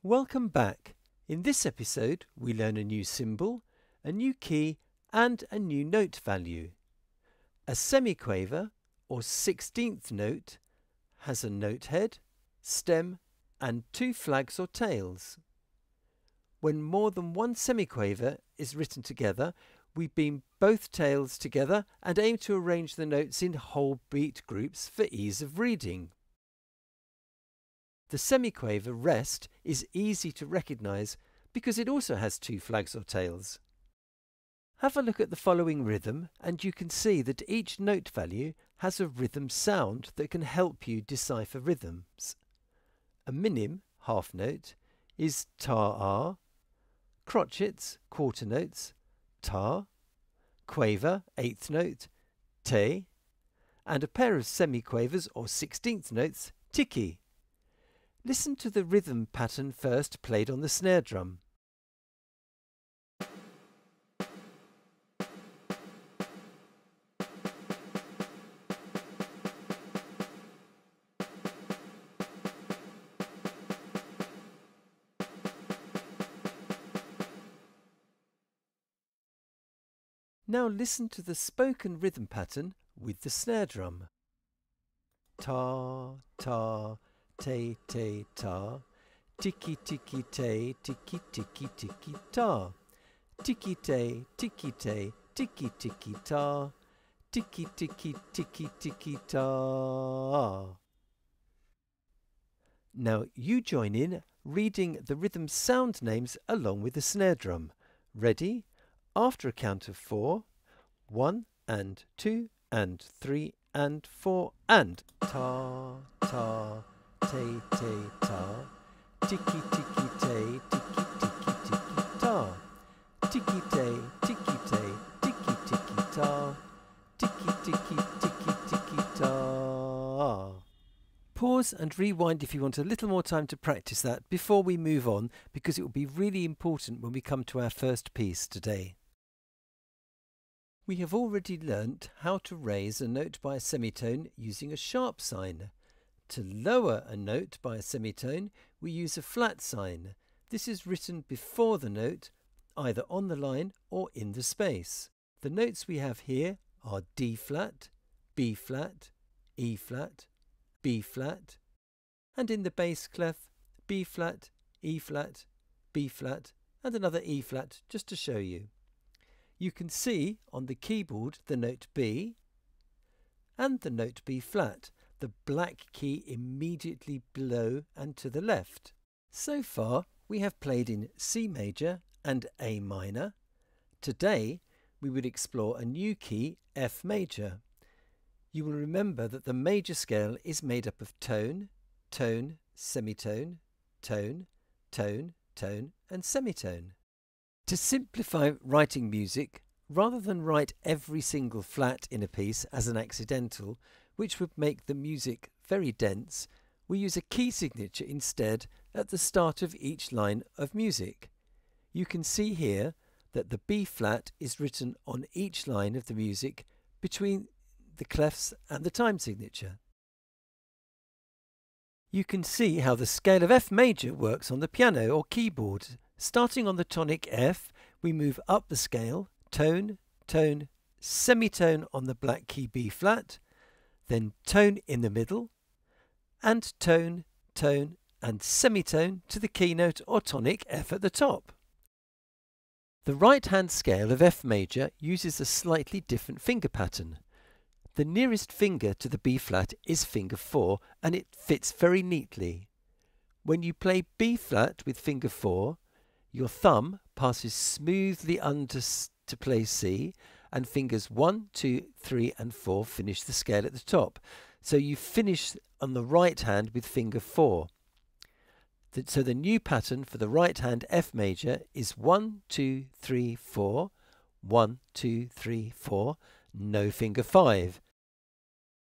Welcome back. In this episode we learn a new symbol, a new key and a new note value. A semiquaver or 16th note has a note head, stem and two flags or tails. When more than one semiquaver is written together, we beam both tails together and aim to arrange the notes in whole beat groups for ease of reading. The semiquaver rest is easy to recognise because it also has two flags or tails. Have a look at the following rhythm and you can see that each note value has a rhythm sound that can help you decipher rhythms. A minim, half note, is ta-ah, crotchets, quarter notes, ta, quaver, eighth note, te, and a pair of semiquavers or 16th notes, tiki. Listen to the rhythm pattern first played on the snare drum. Now listen to the spoken rhythm pattern with the snare drum. Ta, ta, te, te, ta. Tiki, tiki, te, tiki, tiki, tiki, ta. Tiki, te, tiki, te, tiki, tiki, ta. Tiki, tiki, tiki, tiki, ta. Now you join in reading the rhythm sound names along with the snare drum. Ready? After a count of 4, 1 and 2 and 3 and 4 and ta, ta, te, te, ta, tiki, tiki, te, tiki, tiki, tiki, ta, tiki, te, tiki, te, tiki, tiki, ta, tiki, tiki, tiki, tiki, ta. Pause and rewind if you want a little more time to practice that before we move on, because it will be really important when we come to our first piece today. We have already learnt how to raise a note by a semitone using a sharp sign. To lower a note by a semitone, we use a flat sign. This is written before the note, either on the line or in the space. The notes we have here are D flat, B flat, E flat, B flat, and in the bass clef, B flat, E flat, B flat, and another E flat just to show you. You can see on the keyboard the note B and the note B flat, the black key immediately below and to the left. So far we have played in C major and A minor. Today we will explore a new key, F major. You will remember that the major scale is made up of tone, tone, semitone, tone, tone, tone and semitone. To simplify writing music, rather than write every single flat in a piece as an accidental, which would make the music very dense, we use a key signature instead at the start of each line of music. You can see here that the B flat is written on each line of the music between the clefs and the time signature. You can see how the scale of F major works on the piano or keyboard. Starting on the tonic F, we move up the scale, tone, tone, semitone on the black key B flat, then tone in the middle, and tone, tone, and semitone to the keynote or tonic F at the top. The right-hand scale of F major uses a slightly different finger pattern. The nearest finger to the B flat is finger 4, and it fits very neatly. When you play B flat with finger 4, your thumb passes smoothly under to play C, and fingers 1, 2, 3 and 4 finish the scale at the top. So you finish on the right hand with finger 4. So the new pattern for the right hand F major is 1, 2, 3, 4, 1, 2, 3, 4, no finger 5.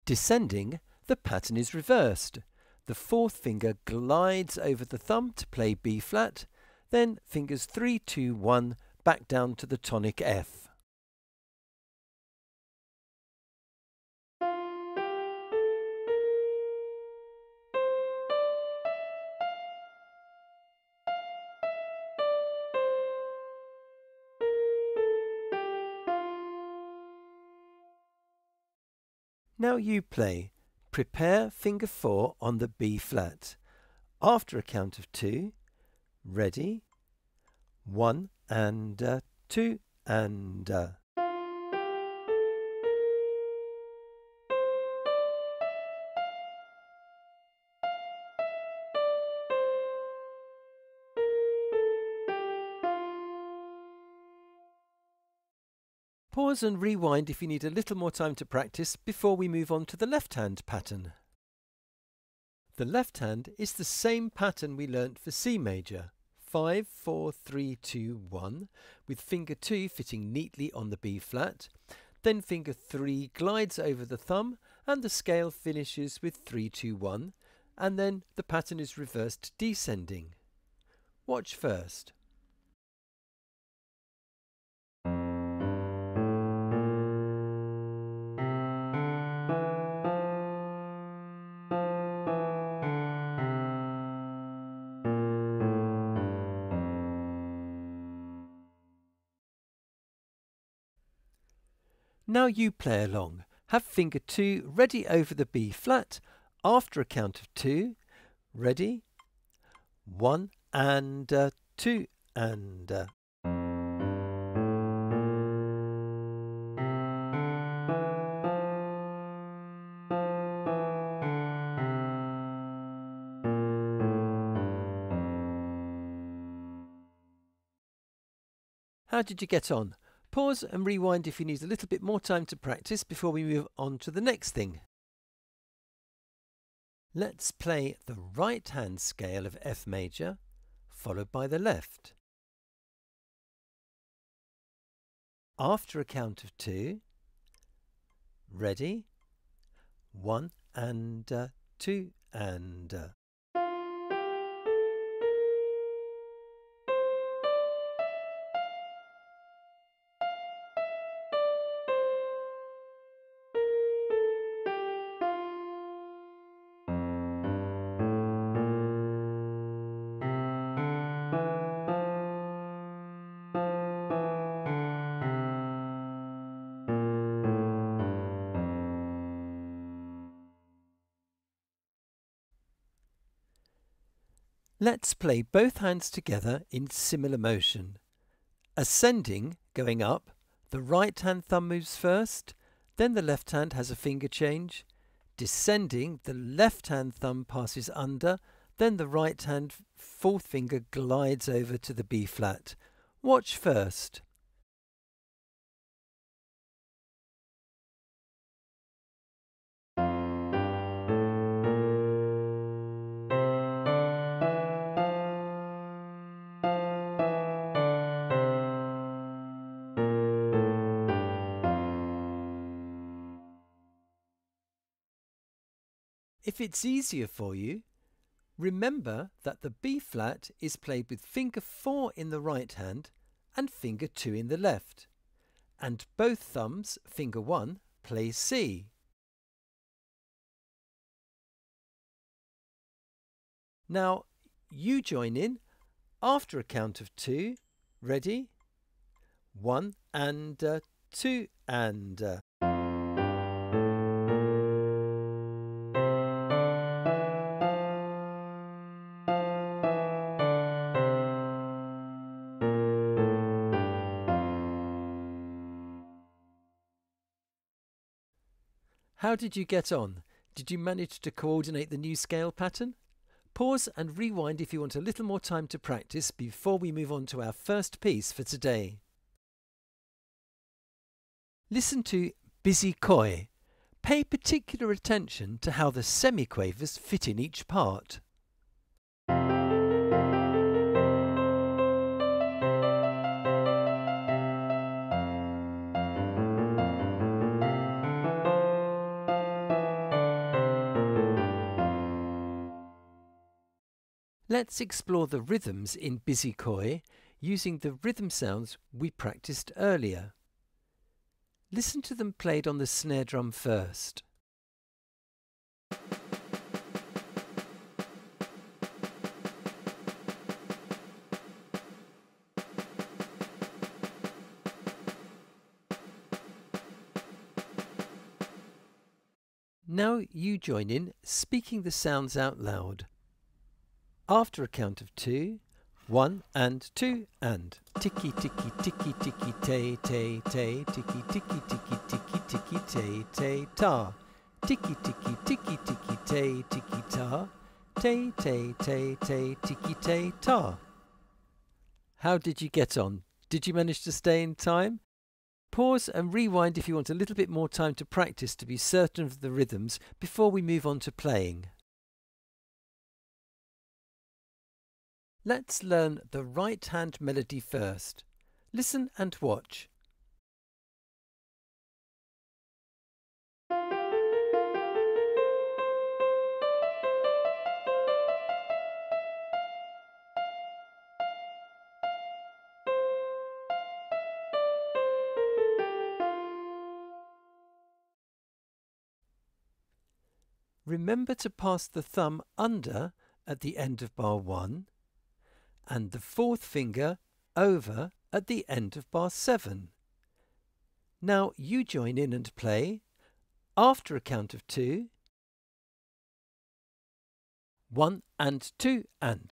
Descending, the pattern is reversed. The fourth finger glides over the thumb to play B flat, then fingers 3, 2, 1 back down to the tonic F. Now you play. Prepare finger 4 on the B flat. After a count of 2, ready, 1 and 2 and Pause and rewind if you need a little more time to practice before we move on to the left hand pattern. The left hand is the same pattern we learnt for C major, 5, 4, 3, 2, 1, with finger 2 fitting neatly on the B flat, then finger 3 glides over the thumb and the scale finishes with 3, 2, 1, and then the pattern is reversed descending. Watch first. Now you play along. Have finger 2 ready over the B flat. After a count of 2, ready, 1 and 2 and How did you get on? Pause and rewind if you need a little bit more time to practice before we move on to the next thing. Let's play the right hand scale of F major, followed by the left. After a count of 2, ready, 1 and 2 and Let's play both hands together in similar motion. Ascending, going up, the right hand thumb moves first, then the left hand has a finger change. Descending, the left hand thumb passes under, then the right hand fourth finger glides over to the B flat. Watch first. If it's easier for you, remember that the B flat is played with finger 4 in the right hand and finger 2 in the left, and both thumbs, finger 1, play C. Now you join in after a count of 2, ready, 1 and 2 and How did you get on? Did you manage to coordinate the new scale pattern? Pause and rewind if you want a little more time to practice before we move on to our first piece for today. Listen to Busy Coy. Pay particular attention to how the semiquavers fit in each part. Let's explore the rhythms in Busy Coy using the rhythm sounds we practiced earlier. Listen to them played on the snare drum first. Now you join in, speaking the sounds out loud. After a count of 2, 1 and 2 and ticky ticky ticky ticky tay tay tay ticky ticky ticky ticky ticky tay tay ta ticky ticky ticky ticky tay ticky ta tay tay tay tay ticky tay ta. How did you get on? Did you manage to stay in time? Pause and rewind if you want a little bit more time to practice to be certain of the rhythms before we move on to playing. Let's learn the right hand melody first. Listen and watch. Remember to pass the thumb under at the end of bar 1 and the fourth finger over at the end of bar 7. Now you join in and play after a count of 2, 1 and 2 and.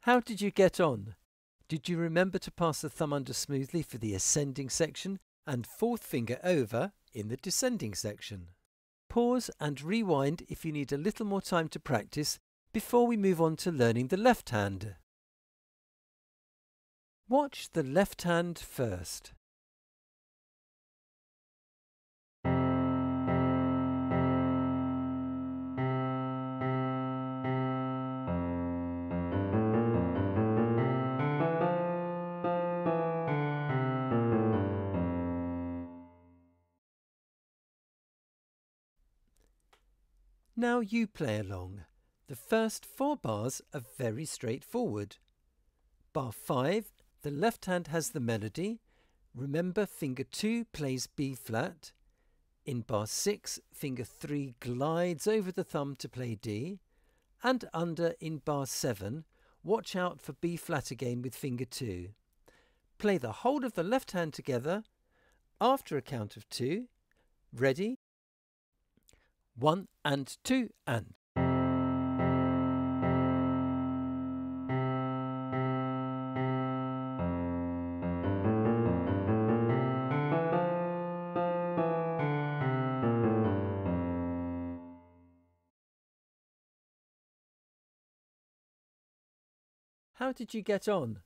How did you get on? Did you remember to pass the thumb under smoothly for the ascending section and fourth finger over in the descending section? Pause and rewind if you need a little more time to practice before we move on to learning the left hand. Watch the left hand first. Now you play along. The first 4 bars are very straightforward. Bar 5, the left hand has the melody. Remember, finger 2 plays B flat. In bar 6, finger 3 glides over the thumb to play D. And under in bar 7, watch out for B flat again with finger 2. Play the whole of the left hand together. After a count of 2, ready? 1 and 2 and. How did you get on?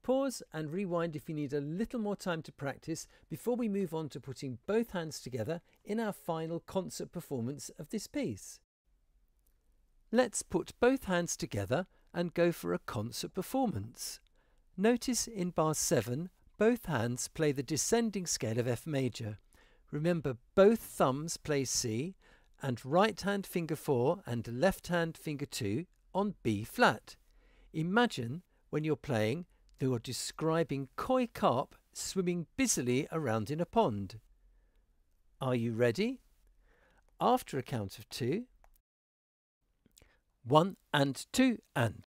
Pause and rewind if you need a little more time to practice before we move on to putting both hands together in our final concert performance of this piece. Let's put both hands together and go for a concert performance. Notice in bar 7, both hands play the descending scale of F major. Remember, both thumbs play C and right hand finger 4 and left hand finger 2 on B flat. Imagine when you're playing that you're describing koi carp swimming busily around in a pond. Are you ready? After a count of 2, 1 and 2 and.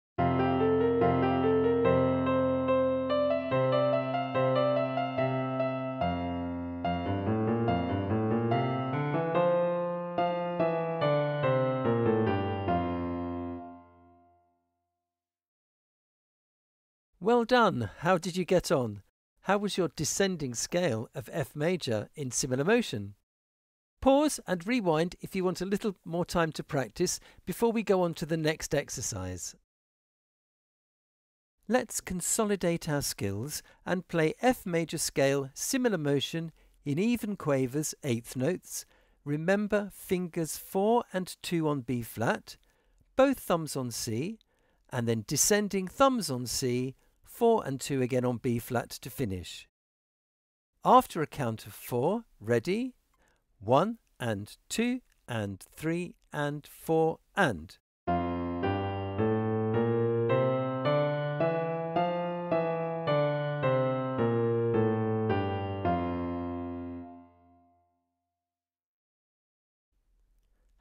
Well done! How did you get on? How was your descending scale of F major in similar motion? Pause and rewind if you want a little more time to practice before we go on to the next exercise. Let's consolidate our skills and play F major scale similar motion in even quavers, eighth notes. Remember, fingers 4 and 2 on B flat, both thumbs on C, and then descending thumbs on C, 4 and 2 again on B flat to finish. After a count of 4, ready? 1 and 2 and 3 and 4 and.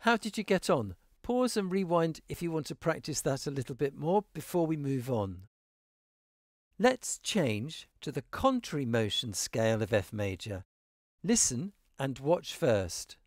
How did you get on? Pause and rewind if you want to practice that a little bit more before we move on. Let's change to the contrary motion scale of F major. Listen and watch first.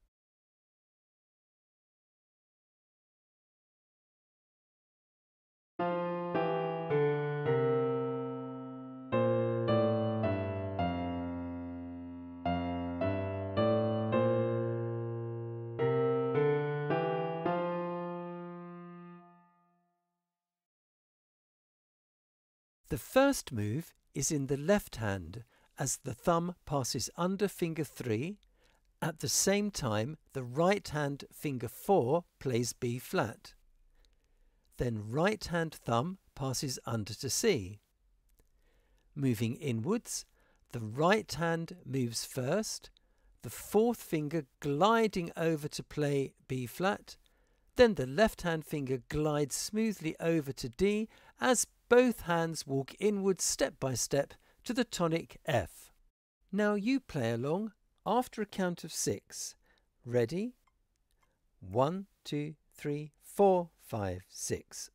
The first move is in the left hand as the thumb passes under finger 3. At the same time, the right hand finger 4 plays B flat. Then right hand thumb passes under to C. Moving inwards, the right hand moves first, the fourth finger gliding over to play B flat, then the left hand finger glides smoothly over to D as both hands walk inwards step by step to the tonic F. Now you play along after a count of 6. Ready? 1, 2, 3, 4, 5, 6.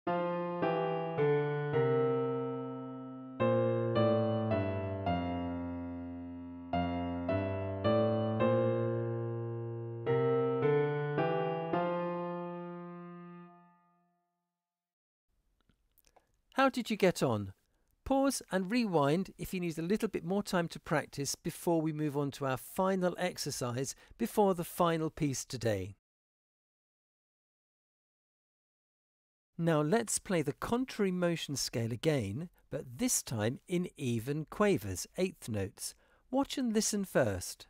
How did you get on? Pause and rewind if you need a little bit more time to practice before we move on to our final exercise before the final piece today. Now let's play the contrary motion scale again, but this time in even quavers, eighth notes. Watch and listen first.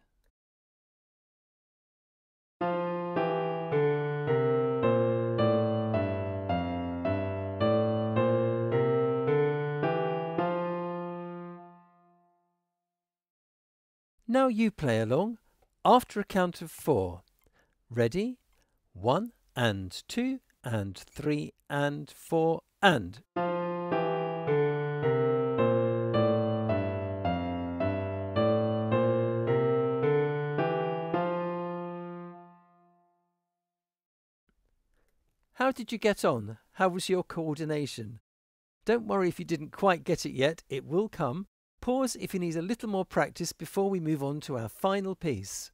Now you play along after a count of 4. Ready? 1 and 2 and 3 and 4 and. How did you get on? How was your coordination? Don't worry if you didn't quite get it yet, it will come. Pause if you need a little more practice before we move on to our final piece.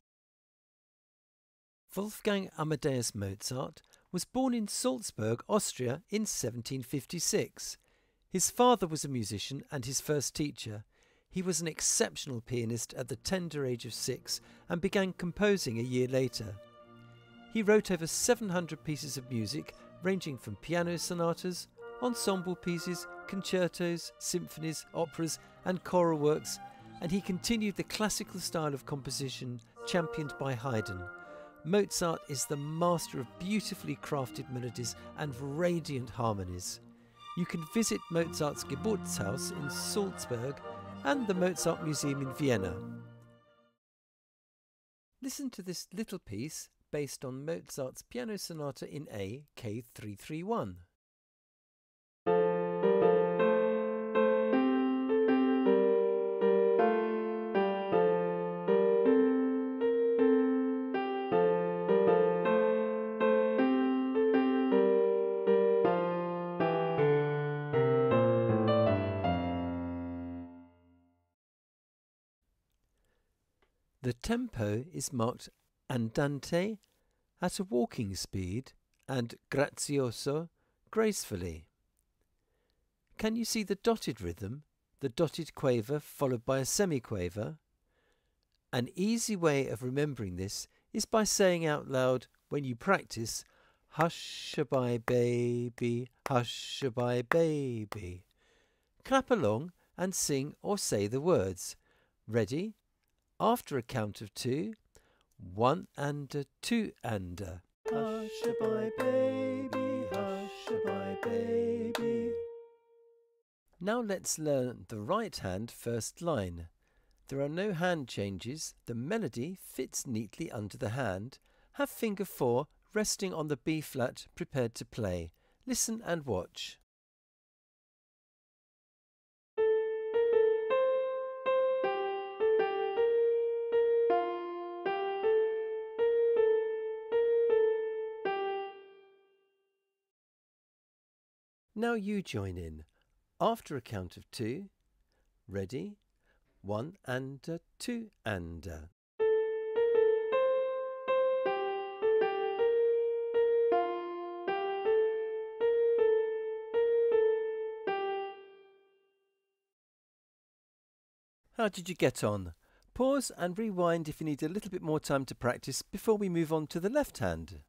Wolfgang Amadeus Mozart was born in Salzburg, Austria in 1756. His father was a musician and his first teacher. He was an exceptional pianist at the tender age of 6 and began composing a year later. He wrote over 700 pieces of music ranging from piano sonatas, ensemble pieces, concertos, symphonies, operas and choral works, and he continued the classical style of composition championed by Haydn. Mozart is the master of beautifully crafted melodies and radiant harmonies. You can visit Mozart's Geburtshaus in Salzburg and the Mozart Museum in Vienna. Listen to this little piece based on Mozart's Piano Sonata in A, K331. The tempo is marked Andante at a walking speed and Grazioso gracefully. Can you see the dotted rhythm, the dotted quaver followed by a semiquaver? An easy way of remembering this is by saying out loud when you practice, "Hush-a-bye baby, hush-a-bye baby." Clap along and sing or say the words. Ready? After a count of 2, 1 and a 2 and a. Hush-a-bye baby, hush-a-bye baby. Now let's learn the right hand first line. There are no hand changes. The melody fits neatly under the hand. Have finger 4 resting on the B flat prepared to play. Listen and watch. Now you join in. After a count of 2, ready? 1 and 2 and. How did you get on? Pause and rewind if you need a little bit more time to practice before we move on to the left hand.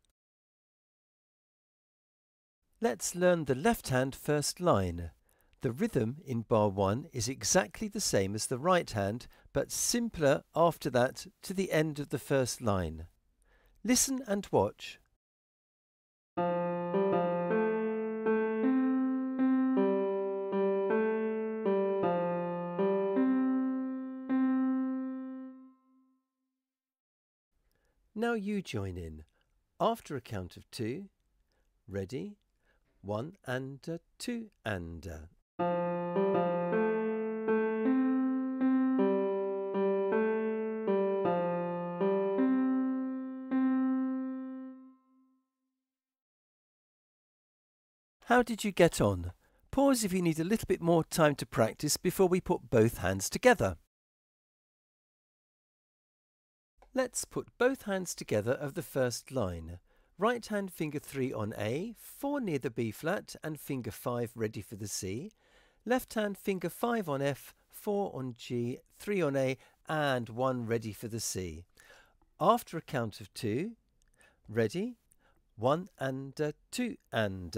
Let's learn the left hand first line. The rhythm in bar 1 is exactly the same as the right hand, but simpler after that to the end of the first line. Listen and watch. Now you join in. After a count of 2, ready? 1 and 2 and. How did you get on? Pause if you need a little bit more time to practice before we put both hands together. Let's put both hands together of the first line. Right hand finger 3 on A, 4 near the B flat and finger 5 ready for the C. Left hand finger 5 on F, 4 on G, 3 on A and 1 ready for the C. After a count of 2, ready? 1 and 2 and.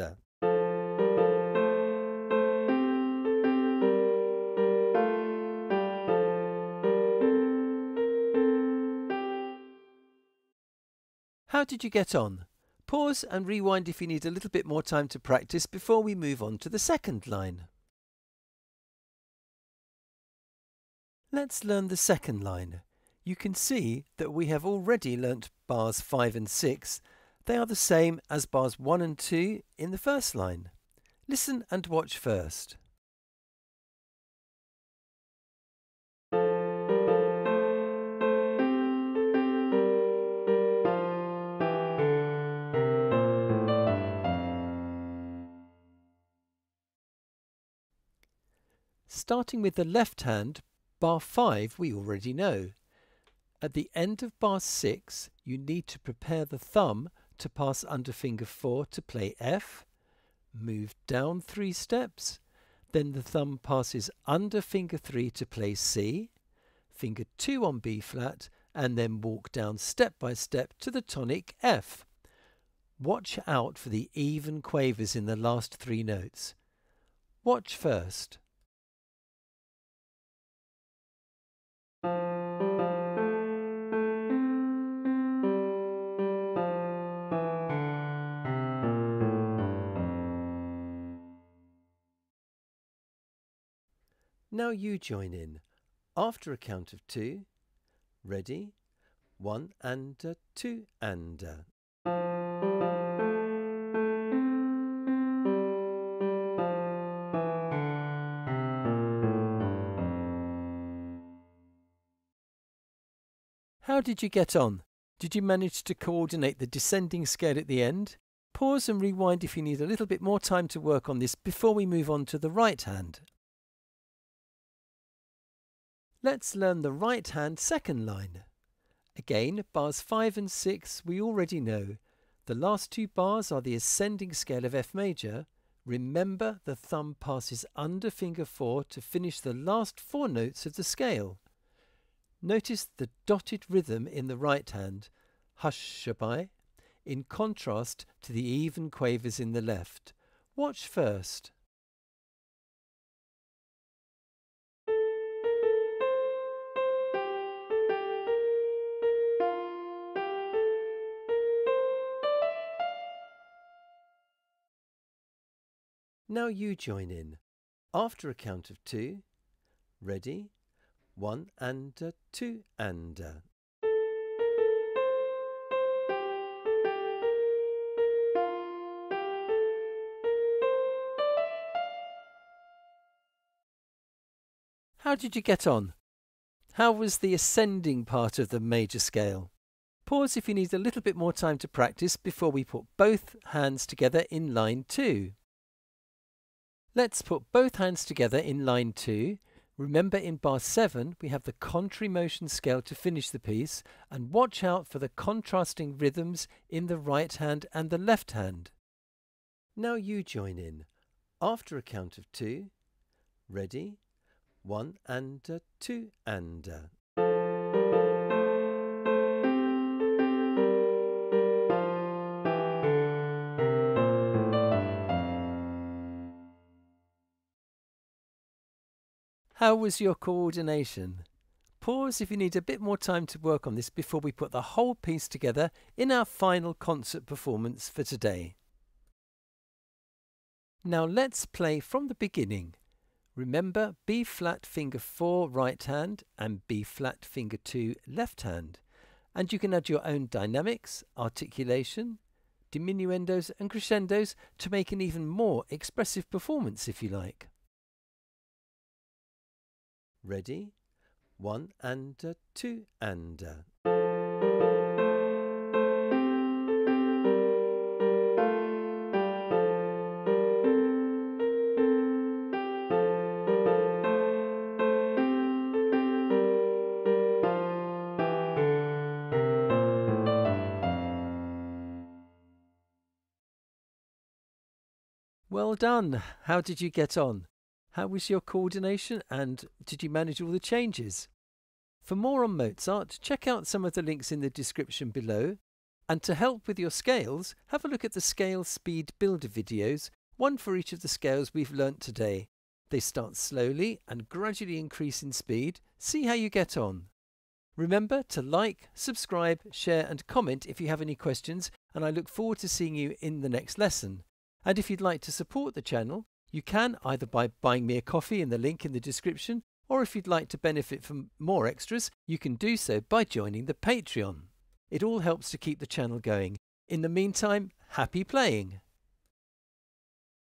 How did you get on? Pause and rewind if you need a little bit more time to practice before we move on to the second line. Let's learn the second line. You can see that we have already learnt bars 5 and 6. They are the same as bars 1 and 2 in the first line. Listen and watch first. Starting with the left hand, bar 5 we already know. At the end of bar 6, you need to prepare the thumb to pass under finger 4 to play F, move down 3 steps, then the thumb passes under finger 3 to play C, finger 2 on B flat, and then walk down step by step to the tonic F. Watch out for the even quavers in the last 3 notes. Watch first. Now you join in. After a count of 2, ready? 1 and 2 and. How did you get on? Did you manage to coordinate the descending scale at the end? Pause and rewind if you need a little bit more time to work on this before we move on to the right hand. Let's learn the right hand second line. Again, bars 5 and 6 we already know. The last 2 bars are the ascending scale of F major. Remember the thumb passes under finger 4 to finish the last 4 notes of the scale. Notice the dotted rhythm in the right hand, hush-a-bye, in contrast to the even quavers in the left. Watch first. Now you join in. After a count of 2, ready? 1 and 2 and. How did you get on? How was the ascending part of the major scale? Pause if you need a little bit more time to practice before we put both hands together in line 2. Let's put both hands together in line 2. Remember, in bar 7 we have the contrary motion scale to finish the piece, and watch out for the contrasting rhythms in the right hand and the left hand. Now you join in. After a count of 2, ready? 1 and 2 and How was your coordination? Pause if you need a bit more time to work on this before we put the whole piece together in our final concert performance for today. Now let's play from the beginning. Remember, B flat finger 4 right hand and B flat finger 2 left hand. And you can add your own dynamics, articulation, diminuendos and crescendos to make an even more expressive performance if you like. Ready? 1 and 2 and Well done! How did you get on? How was your coordination, and did you manage all the changes? For more on Mozart, check out some of the links in the description below. And to help with your scales, have a look at the Scale Speed Builder videos, one for each of the scales we've learnt today. They start slowly and gradually increase in speed. See how you get on. Remember to like, subscribe, share and comment if you have any questions, and I look forward to seeing you in the next lesson. And if you'd like to support the channel, you can either by buying me a coffee in the link in the description, or if you'd like to benefit from more extras, you can do so by joining the Patreon. It all helps to keep the channel going. In the meantime, happy playing!